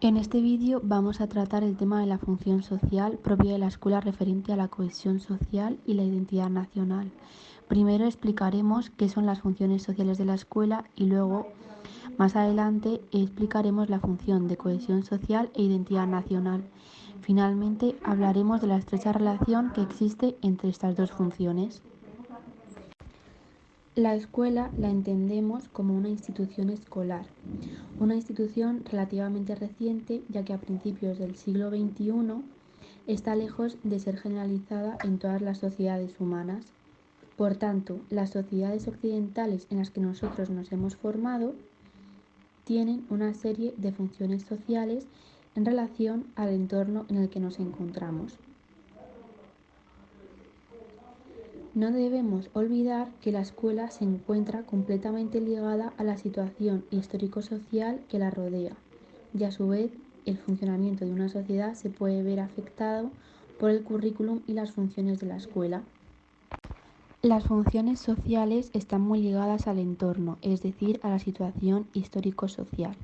En este vídeo vamos a tratar el tema de la función social propia de la escuela referente a la cohesión social y la identidad nacional. Primero explicaremos qué son las funciones sociales de la escuela y luego, más adelante, explicaremos la función de cohesión social e identidad nacional. Finalmente, hablaremos de la estrecha relación que existe entre estas dos funciones. La escuela la entendemos como una institución escolar, una institución relativamente reciente, ya que a principios del siglo XXI está lejos de ser generalizada en todas las sociedades humanas. Por tanto, las sociedades occidentales en las que nosotros nos hemos formado tienen una serie de funciones sociales en relación al entorno en el que nos encontramos. No debemos olvidar que la escuela se encuentra completamente ligada a la situación histórico-social que la rodea, y a su vez el funcionamiento de una sociedad se puede ver afectado por el currículum y las funciones de la escuela. Las funciones sociales están muy ligadas al entorno, es decir, a la situación histórico-social,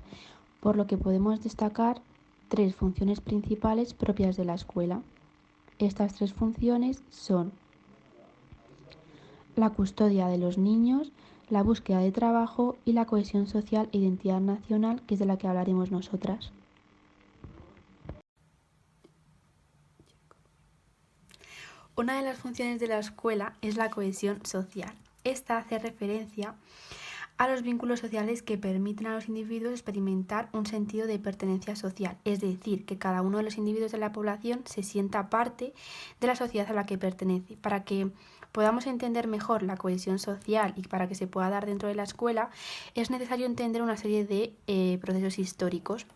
por lo que podemos destacar tres funciones principales propias de la escuela. Estas tres funciones son la custodia de los niños, la búsqueda de trabajo y la cohesión social e identidad nacional, que es de la que hablaremos nosotras. Una de las funciones de la escuela es la cohesión social. Esta hace referencia a los vínculos sociales que permiten a los individuos experimentar un sentido de pertenencia social, es decir, que cada uno de los individuos de la población se sienta parte de la sociedad a la que pertenece. Para que podamos entender mejor la cohesión social y para que se pueda dar dentro de la escuela, es necesario entender una serie de procesos históricos.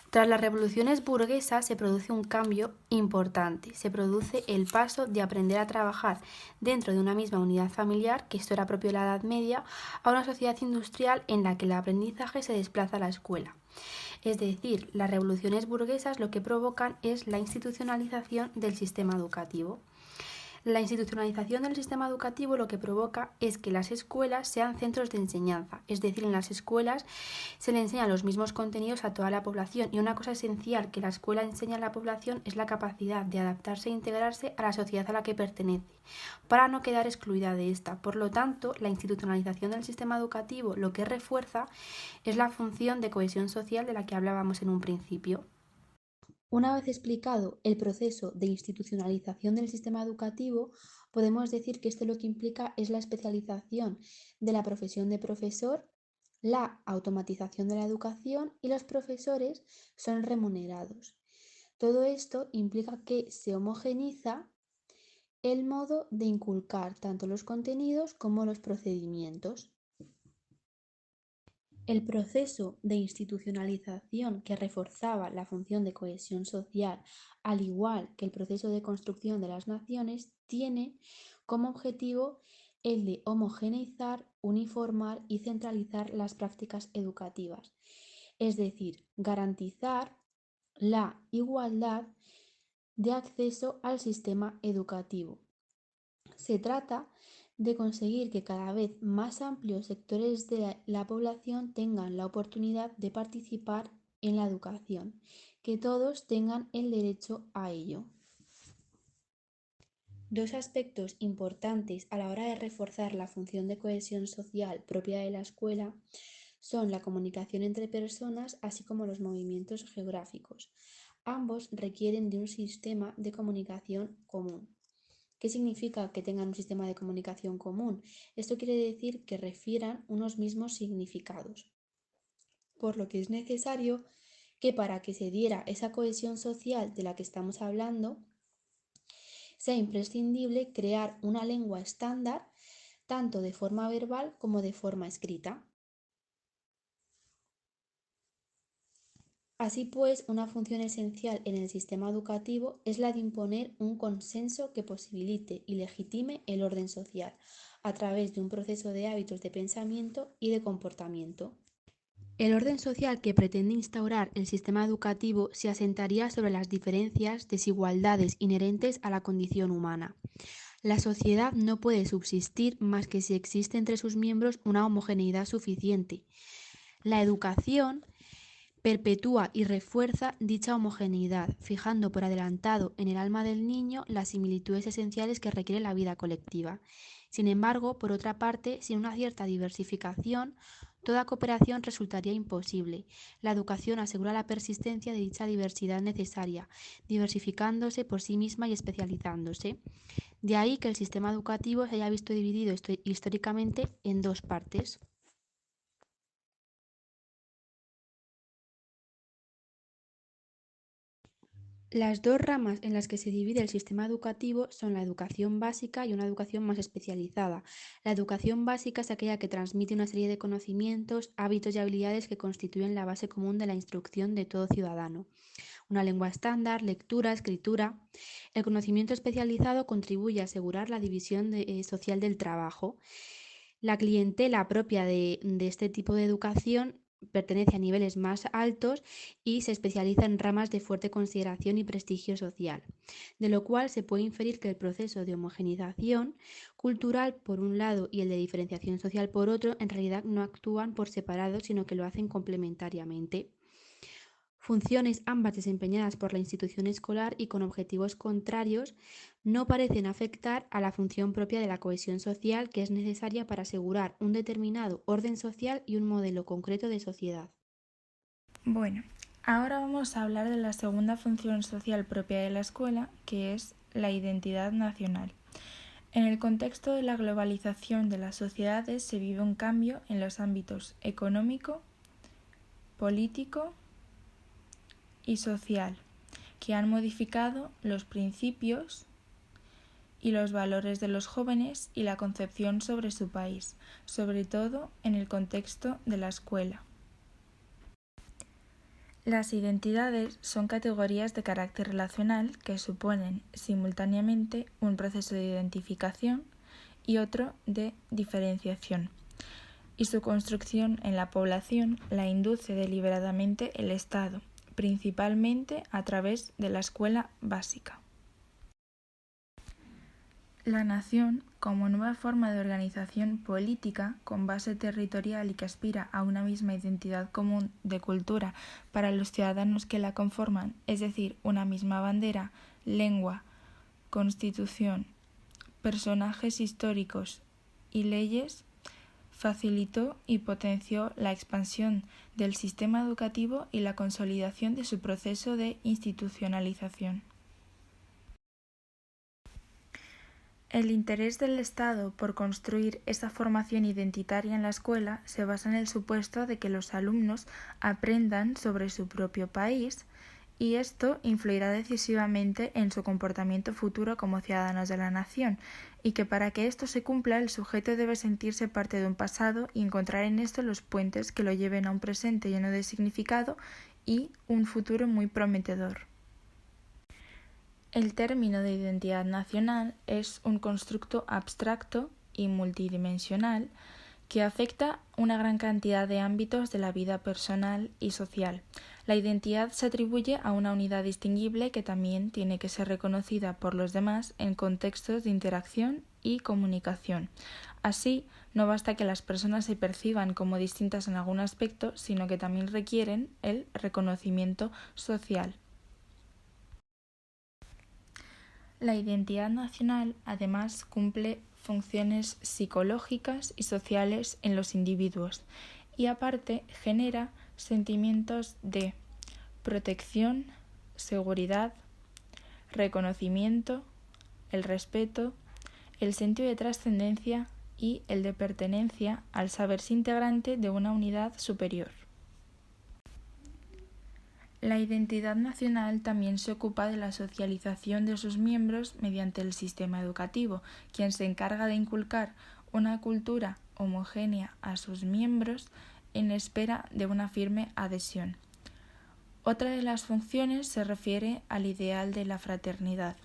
Tras las revoluciones burguesas se produce un cambio importante. Se produce el paso de aprender a trabajar dentro de una misma unidad familiar, que esto era propio de la Edad Media, a una sociedad industrial en la que el aprendizaje se desplaza a la escuela. Es decir, las revoluciones burguesas lo que provocan es la institucionalización del sistema educativo. La institucionalización del sistema educativo lo que provoca es que las escuelas sean centros de enseñanza, es decir, en las escuelas se le enseñan los mismos contenidos a toda la población y una cosa esencial que la escuela enseña a la población es la capacidad de adaptarse e integrarse a la sociedad a la que pertenece, para no quedar excluida de esta. Por lo tanto, la institucionalización del sistema educativo lo que refuerza es la función de cohesión social de la que hablábamos en un principio. Una vez explicado el proceso de institucionalización del sistema educativo, podemos decir que esto lo que implica es la especialización de la profesión de profesor, la automatización de la educación y los profesores son remunerados. Todo esto implica que se homogeneiza el modo de inculcar tanto los contenidos como los procedimientos. El proceso de institucionalización que reforzaba la función de cohesión social, al igual que el proceso de construcción de las naciones, tiene como objetivo el de homogeneizar, uniformar y centralizar las prácticas educativas, es decir, garantizar la igualdad de acceso al sistema educativo. Se trata de conseguir que cada vez más amplios sectores de la población tengan la oportunidad de participar en la educación, que todos tengan el derecho a ello. Dos aspectos importantes a la hora de reforzar la función de cohesión social propia de la escuela son la comunicación entre personas, así como los movimientos geográficos. Ambos requieren de un sistema de comunicación común. ¿Qué significa que tengan un sistema de comunicación común? Esto quiere decir que refieran unos mismos significados, por lo que es necesario que para que se diera esa cohesión social de la que estamos hablando, sea imprescindible crear una lengua estándar, tanto de forma verbal como de forma escrita. Así pues, una función esencial en el sistema educativo es la de imponer un consenso que posibilite y legitime el orden social a través de un proceso de hábitos de pensamiento y de comportamiento. El orden social que pretende instaurar el sistema educativo se asentaría sobre las diferencias, desigualdades inherentes a la condición humana. La sociedad no puede subsistir más que si existe entre sus miembros una homogeneidad suficiente. La educación perpetúa y refuerza dicha homogeneidad, fijando por adelantado en el alma del niño las similitudes esenciales que requiere la vida colectiva. Sin embargo, por otra parte, sin una cierta diversificación, toda cooperación resultaría imposible. La educación asegura la persistencia de dicha diversidad necesaria, diversificándose por sí misma y especializándose. De ahí que el sistema educativo se haya visto dividido históricamente en dos partes. Las dos ramas en las que se divide el sistema educativo son la educación básica y una educación más especializada. La educación básica es aquella que transmite una serie de conocimientos, hábitos y habilidades que constituyen la base común de la instrucción de todo ciudadano. Una lengua estándar, lectura, escritura. El conocimiento especializado contribuye a asegurar la división social del trabajo. La clientela propia de este tipo de educación pertenece a niveles más altos y se especializa en ramas de fuerte consideración y prestigio social, de lo cual se puede inferir que el proceso de homogenización cultural por un lado y el de diferenciación social por otro en realidad no actúan por separado, sino que lo hacen complementariamente. Funciones ambas desempeñadas por la institución escolar y con objetivos contrarios no parecen afectar a la función propia de la cohesión social que es necesaria para asegurar un determinado orden social y un modelo concreto de sociedad. Bueno, ahora vamos a hablar de la segunda función social propia de la escuela, que es la identidad nacional. En el contexto de la globalización de las sociedades se vive un cambio en los ámbitos económico, político y social, que han modificado los principios y los valores de los jóvenes y la concepción sobre su país, sobre todo en el contexto de la escuela. Las identidades son categorías de carácter relacional que suponen simultáneamente un proceso de identificación y otro de diferenciación, y su construcción en la población la induce deliberadamente el Estado, principalmente a través de la escuela básica. La nación, como nueva forma de organización política con base territorial y que aspira a una misma identidad común de cultura para los ciudadanos que la conforman, es decir, una misma bandera, lengua, constitución, personajes históricos y leyes, facilitó y potenció la expansión del sistema educativo y la consolidación de su proceso de institucionalización. El interés del Estado por construir esa formación identitaria en la escuela se basa en el supuesto de que los alumnos aprendan sobre su propio país y esto influirá decisivamente en su comportamiento futuro como ciudadanos de la nación, y que para que esto se cumpla el sujeto debe sentirse parte de un pasado y encontrar en esto los puentes que lo lleven a un presente lleno de significado y un futuro muy prometedor. El término de identidad nacional es un constructo abstracto y multidimensional que afecta una gran cantidad de ámbitos de la vida personal y social. La identidad se atribuye a una unidad distinguible que también tiene que ser reconocida por los demás en contextos de interacción y comunicación. Así, no basta que las personas se perciban como distintas en algún aspecto, sino que también requieren el reconocimiento social. La identidad nacional, además, cumple funciones psicológicas y sociales en los individuos y, aparte, genera sentimientos de protección, seguridad, reconocimiento, el respeto, el sentido de trascendencia y el de pertenencia al saberse integrante de una unidad superior. La identidad nacional también se ocupa de la socialización de sus miembros mediante el sistema educativo, quien se encarga de inculcar una cultura homogénea a sus miembros en espera de una firme adhesión. Otra de las funciones se refiere al ideal de la fraternidad.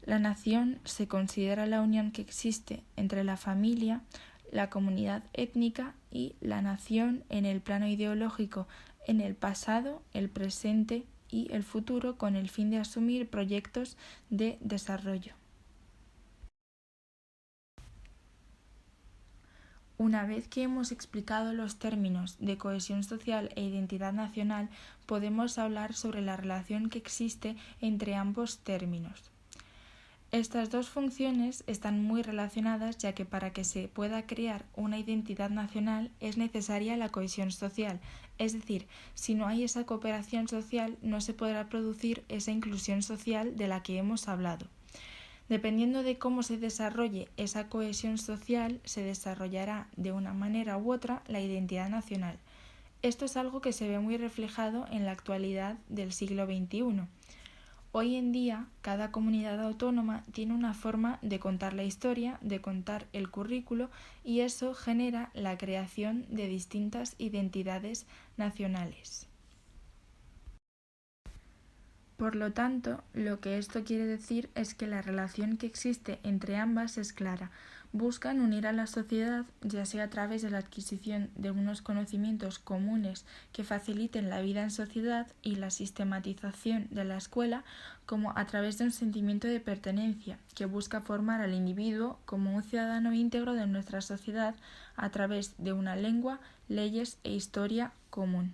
La nación se considera la unión que existe entre la familia, la comunidad étnica y la nación en el plano ideológico, en el pasado, el presente y el futuro con el fin de asumir proyectos de desarrollo. Una vez que hemos explicado los términos de cohesión social e identidad nacional, podemos hablar sobre la relación que existe entre ambos términos. Estas dos funciones están muy relacionadas, ya que para que se pueda crear una identidad nacional es necesaria la cohesión social, es decir, si no hay esa cooperación social no se podrá producir esa inclusión social de la que hemos hablado. Dependiendo de cómo se desarrolle esa cohesión social, se desarrollará de una manera u otra la identidad nacional. Esto es algo que se ve muy reflejado en la actualidad del siglo XXI. Hoy en día, cada comunidad autónoma tiene una forma de contar la historia, de contar el currículo, y eso genera la creación de distintas identidades nacionales. Por lo tanto, lo que esto quiere decir es que la relación que existe entre ambas es clara. Buscan unir a la sociedad, ya sea a través de la adquisición de unos conocimientos comunes que faciliten la vida en sociedad y la sistematización de la escuela, como a través de un sentimiento de pertenencia que busca formar al individuo como un ciudadano íntegro de nuestra sociedad a través de una lengua, leyes e historia común.